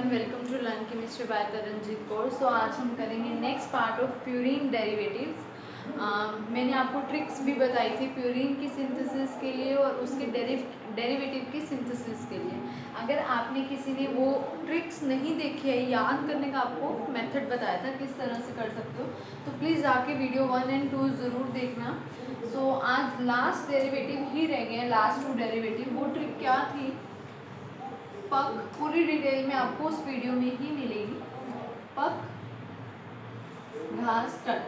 Everyone, welcome to learn chemistry by Taranjeet Kaur. So आज हम करेंगे next part of purine derivatives. मैंने आपको ट्रिक्स भी बताई थी प्यूरीन की सिंथेसिस के लिए और उसके डेरिवेटिव की सिंथेसिस के लिए। अगर आपने किसी ने वो ट्रिक्स नहीं देखी है, याद करने का आपको मेथड बताया था किस तरह से कर सकते हो, तो प्लीज़ जाके वीडियो 1 और 2 ज़रूर देखना। सो आज लास्ट डेरिवेटिव ही रह गए, लास्ट 2 डेरिवेटिव। वो ट्रिक क्या थी पक, पूरी डिटेल में आपको उस वीडियो में ही मिलेगी। पक घास टट,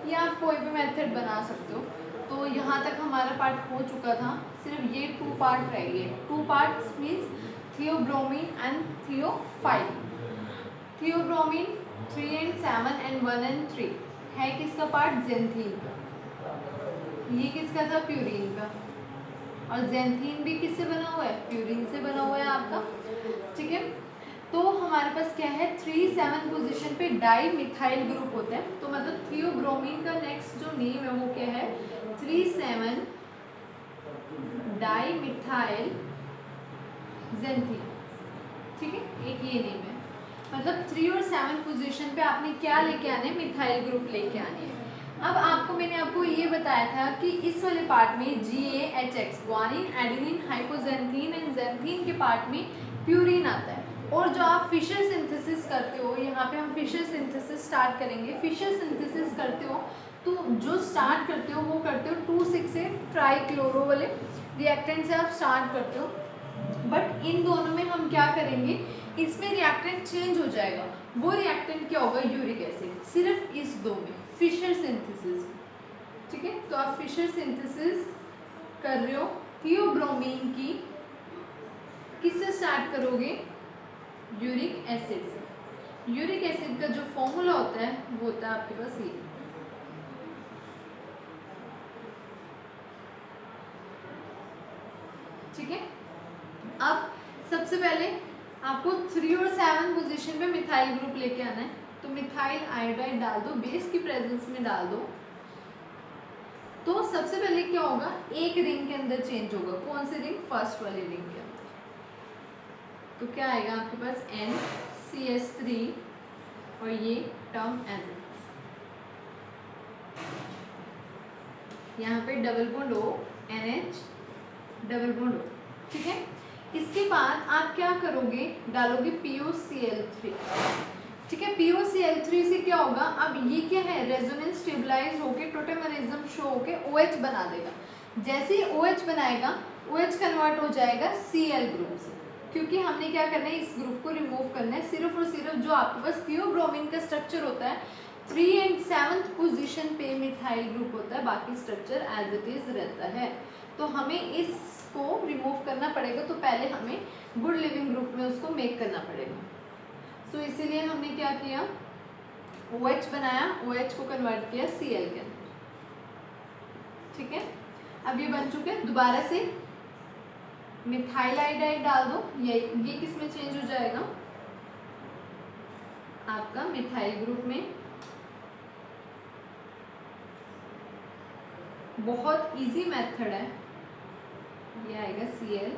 ये आप कोई भी मेथड बना सकते हो। तो यहाँ तक हमारा पार्ट हो चुका था, सिर्फ ये 2 पार्ट रह गए। 2 parts means theobromine and theophylline. Theobromine 3 and 7 and 1 and 3 है किसका पार्ट? ज़ैंथीन का। ये किसका था? प्यूरीन का। और ज़ैंथीन भी किससे बना हुआ है? प्यूरीन से बना हुआ है आपका। ठीक है, तो हमारे पास क्या है, 3-7 पोजीशन पे डाई मिथाइल ग्रुप होता है। तो मतलब थियोब्रोमीन का नेक्स्ट जो नेम है वो क्या है? 3,7 डाई मिथाइल ज़ैंथीन। ठीक है, एक ये नेम है। मतलब 3 और 7 पोजीशन पे आपने क्या लेके आने हैं? मिथाइल ग्रुप लेके आने हैं। अब मैंने आपको ये बताया था कि इस वाले पार्ट में GAHX guanine, adenine, हाइपोजेंथीन and xanthine के पार्ट में प्यूरीन आता है। और जो आप फिशर सिंथेसिस करते हो, यहाँ पे हम फिशर सिंथेसिस स्टार्ट करेंगे। फिशर सिंथेसिस करते हो तो जो स्टार्ट करते हो वो करते हो 2,6 से ट्राईक्लोरो वाले रिएक्टेंट से आप स्टार्ट करते हो। बट इन दोनों में हम क्या करेंगे, इसमें रिएक्टेंट चेंज हो जाएगा। वो रिएक्टेंट क्या होगा? Uric acid. सिर्फ इस दो में फिशर सिंथेसिस। ठीक है, तो आप फिशर सिंथेसिस कर रहे हो थियोब्रोमीन की, किससे स्टार्ट करोगे? यूरिक एसिड से। यूरिक एसिड का जो फॉर्मूला होता है वो होता है आपके पास ये। ठीक है, अब सबसे पहले आपको 3 और 7 पोजीशन पे मिथाइल ग्रुप लेके आना है। तो मिथाइल आयोडाइड डाल दो, बेस की प्रेजेंस में डाल दो। तो सबसे पहले क्या होगा, एक रिंग के अंदर चेंज होगा। कौन सी रिंग? फर्स्ट वाली रिंग के अंदर। तो क्या आएगा आपके पास? NCH3 और ये टर्म N। यहाँ पे double bond O, NH double bond O। ठीक है, इसके बाद आप क्या करोगे? डालोगे POCl3। ठीक है, POCl3 से क्या होगा? अब ये क्या है? रेजोनेंस स्टेबलाइज होके टोटेमरिज्म शो होके OH बना देगा। जैसे ही OH बनाएगा, OH कन्वर्ट हो जाएगा Cl ग्रुप से, क्योंकि हमने क्या करना है, इस ग्रुप को रिमूव करना है। सिर्फ और सिर्फ जो आपके पास थियोब्रोमीन का स्ट्रक्चर होता है 3 and 7 पोजीशन पे मिथाइल ग्रुप होता है, बाकी स्ट्रक्चर एज इट इज रहता है। तो हमें इसको रिमूव करना पड़ेगा, तो पहले हमें गुड लिविंग ग्रुप में उसको मेक करना पड़ेगा। तो इसीलिए हमने क्या किया, OH बनाया, OH को कन्वर्ट किया Cl के अंदर। ठीक है, अब ये बन चुके हैं। दोबारा से मिथाइल आयोडाइड डाल दो। ये किस में चेंज हो जाएगा? आपका मिथाइल ग्रुप में। बहुत इजी मेथड है, ये आएगा Cl,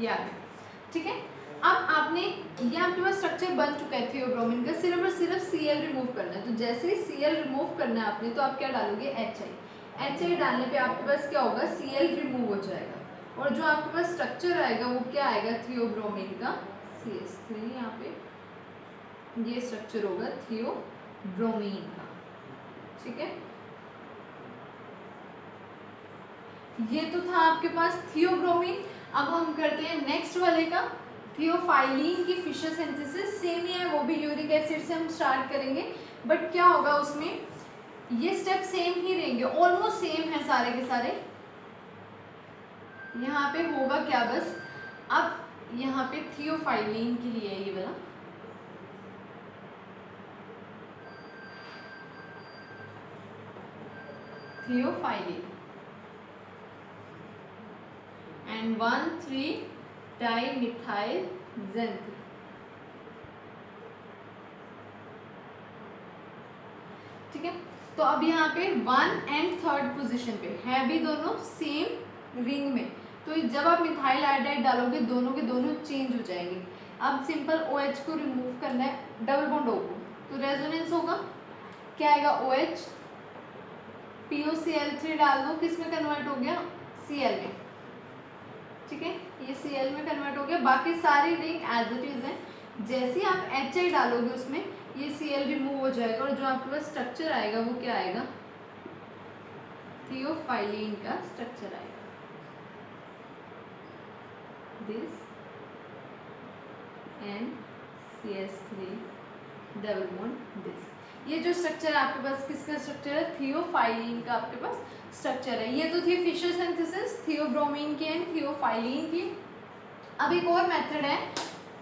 ये आ गया। ठीक है, अब आपने ये आपके पास स्ट्रक्चर बन चुका है थियोब्रोमीन का। सिर्फ और सिर्फ Cl रिमूव करना है। तो जैसे ही Cl रिमूव करना है आपने, तो आप क्या डालोगे? HI डालने पे आपके पास क्या होगा? Cl रिमूव हो जाएगा। और जो आपके पास स्ट्रक्चर आएगा वो क्या आएगा? थियोब्रोमीन का CH3। यहाँ पे ये स्ट्रक्चर होगा थियोब्रोमीन का। ठीक है, ये तो था आपके पास थियोब्रोमीन। अब हम करते हैं नेक्स्ट वाले का, थियोफाइलिन की फिशर सिंथेसिस। सेम ही है, वो भी यूरिक एसिड से हम स्टार्ट करेंगे। बट क्या होगा उसमें, ये स्टेप सेम ही रहेंगे, ऑलमोस्ट सेम है सारे के सारे। यहाँ पे होगा क्या बस, अब यहाँ पे थियोफाइलिन के लिए ये वाला थियोफाइलिन and 1,3-dimethyl xanthine। ठीक है, तो अब यहाँ पे 1 and 3rd पोजीशन पे है भी दोनों सेम रिंग में। तो जब आप मिथाइल आयोडाइड डालोगे दोनों के दोनों चेंज हो जाएंगे। अब सिंपल OH को रिमूव करना है, डबल बॉन्ड O को, तो रेजोनेंस होगा, क्या आएगा OH, POCl3 डाल दो, किस में कन्वर्ट हो गया, Cl में, ठीक है, ये Cl में कन्वर्ट हो गया। बाकी सारी रिंग एज इट इज है, जैसे ही आप HI डालोगे उसमें ये Cl रिमूव हो जाएगा और जो आपके पास स्ट्रक्चर आएगा वो क्या आएगा, थियोफाइलिन का स्ट्रक्चर आएगा, this NCH3 double bond this. ये जो स्ट्रक्चर है आपके पास किसका स्ट्रक्चर है, थियोफाइलिन का आपके पास स्ट्रक्चर है। ये तो थी फिशर सिंथेसिस थियोब्रोमीन की एंड थियोफाइलिन की। अब एक और मेथड है,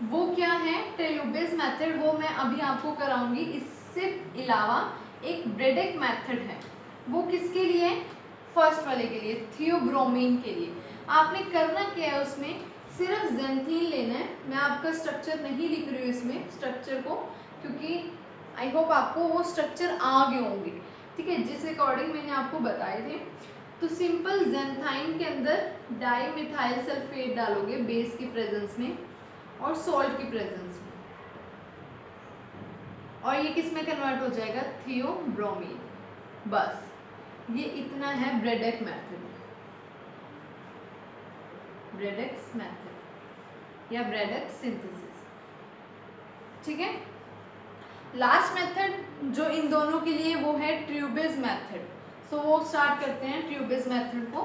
वो क्या है, ट्रेलुबेज मेथड, वो मैं अभी आपको कराऊंगी। इससे अलावा एक ब्रेडेक मेथड है, वो किसके लिए, फर्स्ट वाले के लिए, थियोब्रोमीन के लिए। आपने करना क्या है, उसमें सिर्फ ज़ैंथीन लेना है। मैं आपका स्ट्रक्चर नहीं लिख रही हूँ इसमें स्ट्रक्चर को, क्योंकि आई होप आपको वो स्ट्रक्चर आ गए होंगे, ठीक है, जिस अकॉर्डिंग मैंने आपको बताए थे। तो सिंपल ज़ैंथाइन के अंदर डाईमिथाइल सल्फेट डालोगे बेस की प्रेजेंस में और सॉल्ट की प्रेजेंस में, और ये किस में कन्वर्ट हो जाएगा, थियोब्रोमीन। बस ये इतना है ब्रेडेक मेथड, ब्रेडेक्स मेथड या ब्रेडेक सिंथेसिस, ठीक है। लास्ट मेथड जो इन दोनों के लिए वो है ट्यूबेज मेथड। सो वो स्टार्ट करते हैं ट्यूबेज मेथड को।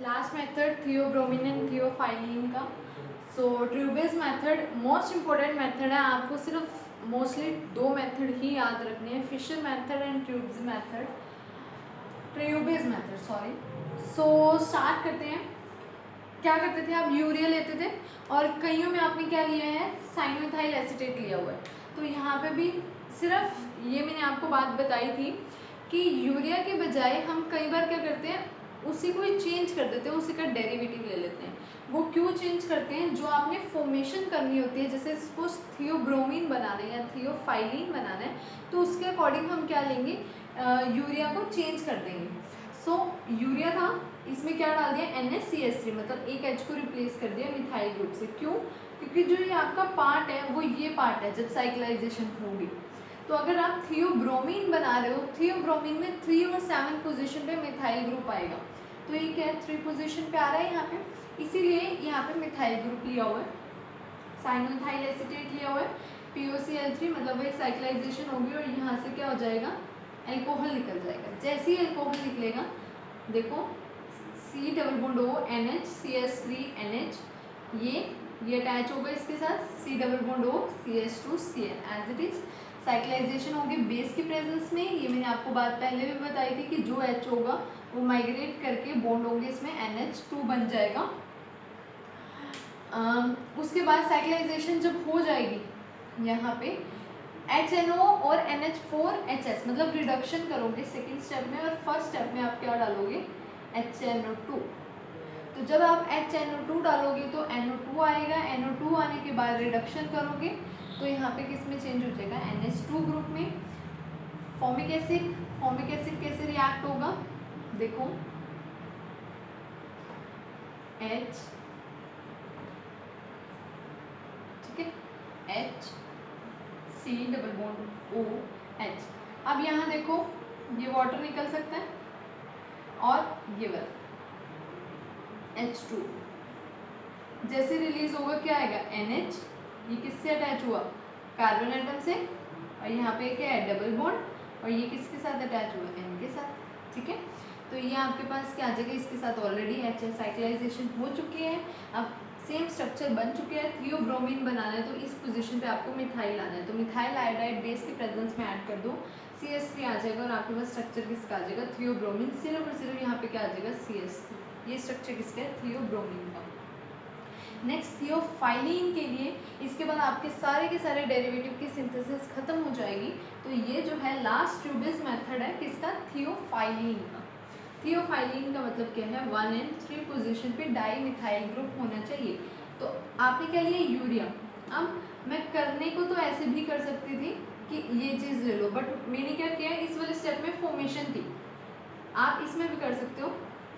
Last method theobromine and theophylline का। सो ट्यूबेज मेथड मोस्ट इम्पोर्टेंट मेथड है, आपको सिर्फ मोस्टली दो मेथड ही याद रखने हैं, Fischer method and Traube's method, Traube's method sorry. So start करते हैं। क्या करते थे आप, यूरिया लेते थे और कईयों में आपने क्या लिया है, साइनोइथाइल एसीटेट लिया हुआ है। तो यहाँ पे भी सिर्फ ये मैंने आपको बात बताई थी कि यूरिया के बजाय हम कई बार क्या करते हैं, उसी को ही चेंज कर देते हैं, उसी का डेरिवेटिव ले लेते हैं। वो क्यों चेंज करते हैं, जो आपने फॉर्मेशन करनी होती है, जैसे इसको थियोब्रोमीन बनाना है या थियोफाइलिन बनाना है, तो उसके अकॉर्डिंग हम क्या लेंगे, यूरिया को चेंज कर देंगे। सो यूरिया था, इसमें क्या डाल दिया, NaCH3, मतलब एक H को रिप्लेस कर दिया मिथाइल ग्रुप से। क्यों, क्योंकि जो ये आपका पार्ट है वो ये पार्ट है जब साइक्लाइजेशन होगी। तो अगर आप थियोब्रोमीन बना रहे हो, थियोब्रोमीन में 3 और 7 पोजीशन पे मिथाइल ग्रुप आएगा, तो ये क्या है, 3 पोजीशन पे आ रहा है यहाँ पे, इसीलिए यहाँ पे मिथाइल ग्रुप लिया हुआ है, साइनोइथाइल एसीटेट लिया हुआ है, POCl3, मतलब वही साइक्लाइजेशन होगी और यहाँ से क्या हो जाएगा, एल्कोहल निकल जाएगा। जैसे ही एल्कोहल निकलेगा, देखो C double bond O NH CH3 NH, ये अटैच होगा इसके साथ, C double bond O CH2 Cl, as it is cyclization होगी बेस की प्रेजेंस में। ये मैंने आपको बात पहले भी बताई थी कि जो H होगा वो माइग्रेट करके बॉन्ड होंगे इसमें, NH2 बन जाएगा। उसके बाद साइक्लाइजेशन जब हो जाएगी, यहाँ पे HNO और NH4HS, मतलब रिडक्शन करोगे सेकेंड स्टेप में, और फर्स्ट स्टेप में आप क्या डालोगे, HNO2। तो जब आप HNO2 डालोगे तो NO2 आएगा, NO2 आने के बाद रिडक्शन करोगे तो यहाँ पे किस में चेंज हो जाएगा, NH2 ग्रुप में। फॉर्मिक एसिड कैसे रिएक्ट होगा, देखो H, ठीक है, H C double bond O H। अब यहाँ देखो ये वाटर निकल सकता है और ये वाला H2 जैसे रिलीज होगा क्या आएगा, NH, ये किससे अटैच हुआ, कार्बन एटम से, और यहाँ पे क्या है, डबल बॉन्ड, और ये किसके साथ अटैच हुआ, N के साथ, ठीक है। तो ये आपके पास क्या आ जाएगा, इसके साथ ऑलरेडी H साइक्लाइजेशन हो चुकी है, अब सेम स्ट्रक्चर बन चुके हैं। थियोब्रोमीन बनाना है तो इस पोजीशन पे आपको मिथाइल आना है, तो मिथाइल आयोडाइड बेस के प्रेजेंस में ऐड कर दो, CH3 आ जाएगा और आपके पास स्ट्रक्चर किसका आ जाएगा, थियोब्रोमीन। सिर्फ और सिर्फ यहाँ पे क्या आ जाएगा, CH3। ये स्ट्रक्चर किसका है, थियोब्रोमीन का। नेक्स्ट थियोफाइलिन के लिए, इसके बाद आपके सारे के सारे डेरिवेटिव की सिंथेसिस खत्म हो जाएगी। तो ये जो है लास्ट ट्यूबेज मेथड है किसका, थियोफाइलिन का। थियोफाइलिन का मतलब क्या है, 1 and 3 पोजीशन पे डाई मिथाइल ग्रुप होना चाहिए। तो आपने क्या लिया, यूरिया। अब मैं करने को तो ऐसे भी कर सकती थी कि ये चीज़ ले लो, बट मैंने क्या किया, इस वाले स्टेप में फॉर्मेशन थी, आप इसमें भी कर सकते हो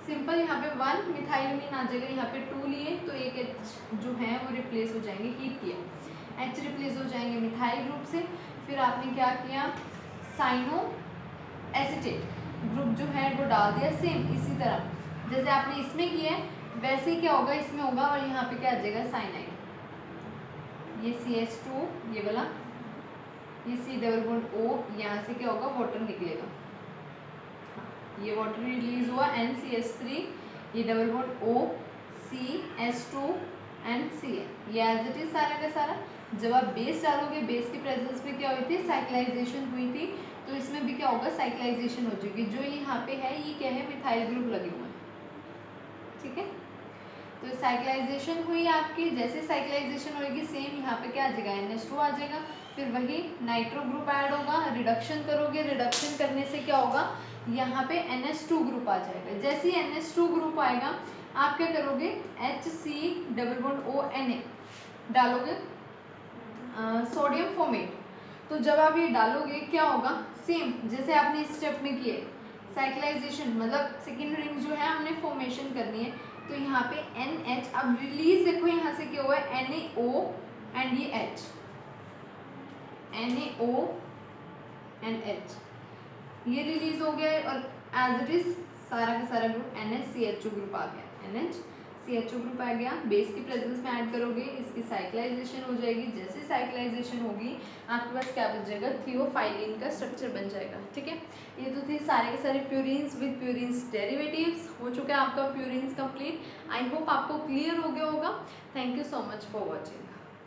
सिंपल, यहाँ पे 1 मिथाइलमीन आ जाएगा, यहाँ पे 2 लिए तो एक H जो है वो रिप्लेस हो जाएंगे, हीट किया H रिप्लेस हो जाएंगे मिथाइल ग्रुप से। फिर आपने क्या किया, साइनो एसिटेट ग्रुप जो है वो डाल दिया, सेम इसी तरह जैसे आपने इसमें किया है वैसे ही क्या होगा इसमें होगा, और यहाँ पे क्या आ जाएगा साइनाइड, ये CH2 ये वाला, ये C डबल बॉन्ड O, यहाँ से क्या होगा वाटर निकलेगा, ये वाटर रिलीज हुआ NCH3, ये double bond O CH2 and Cl, ये एज इट इज सारा का सारा। जब आप बेस डालोगे बेस की प्रेजेंस में क्या हुई थी, साइक्लाइजेशन हुई थी, तो इसमें भी क्या होगा साइक्लाइजेशन हो जाएगी। जो यहाँ पे है ये क्या है, मिथाइल ग्रुप लगे हुए हैं, ठीक है। तो साइक्लाइजेशन हुई आपकी, जैसे साइक्लाइजेशन होगी सेम यहाँ पे क्या आ जाएगा NH2 आ जाएगा, फिर वही नाइट्रो ग्रुप ऐड होगा, रिडक्शन करोगे, रिडक्शन करने से क्या होगा यहाँ पे NH2 ग्रुप आ जाएगा। जैसे ही NH2 ग्रुप आएगा आप क्या करोगे HC डबल बॉन्ड ONA डालोगे, सोडियम फोमेट। तो जब आप ये डालोगे क्या होगा, सेम जैसे आपने इस स्टेप में किए साइक्लाइजेशन, मतलब सेकेंड रिंग जो है हमने फॉर्मेशन करनी है, तो यहाँ पे NH, अब रिलीज देखो यहाँ से क्या हुआ है NaO एंड ये H, NaO एंड H ये रिलीज हो गया है, और एज इट इज सारा का सारा ग्रुप NHCHO ग्रुप आ गया, NHCHO ग्रुप आ गया, बेस की प्रेजेंस में ऐड करोगे इसकी साइक्लाइजेशन हो जाएगी। जैसे साइक्लाइजेशन होगी आपके पास क्या बन जाएगा, थियोफाइलिन का स्ट्रक्चर बन जाएगा, ठीक है। ये तो थे सारे के सारे प्यूरिन्स विद प्यूरिन्स डेरिवेटिव्स। हो चुका है आपका प्यूरिन्स कंप्लीट। आई होप आपको क्लियर हो गया होगा। Thank you so much for watching.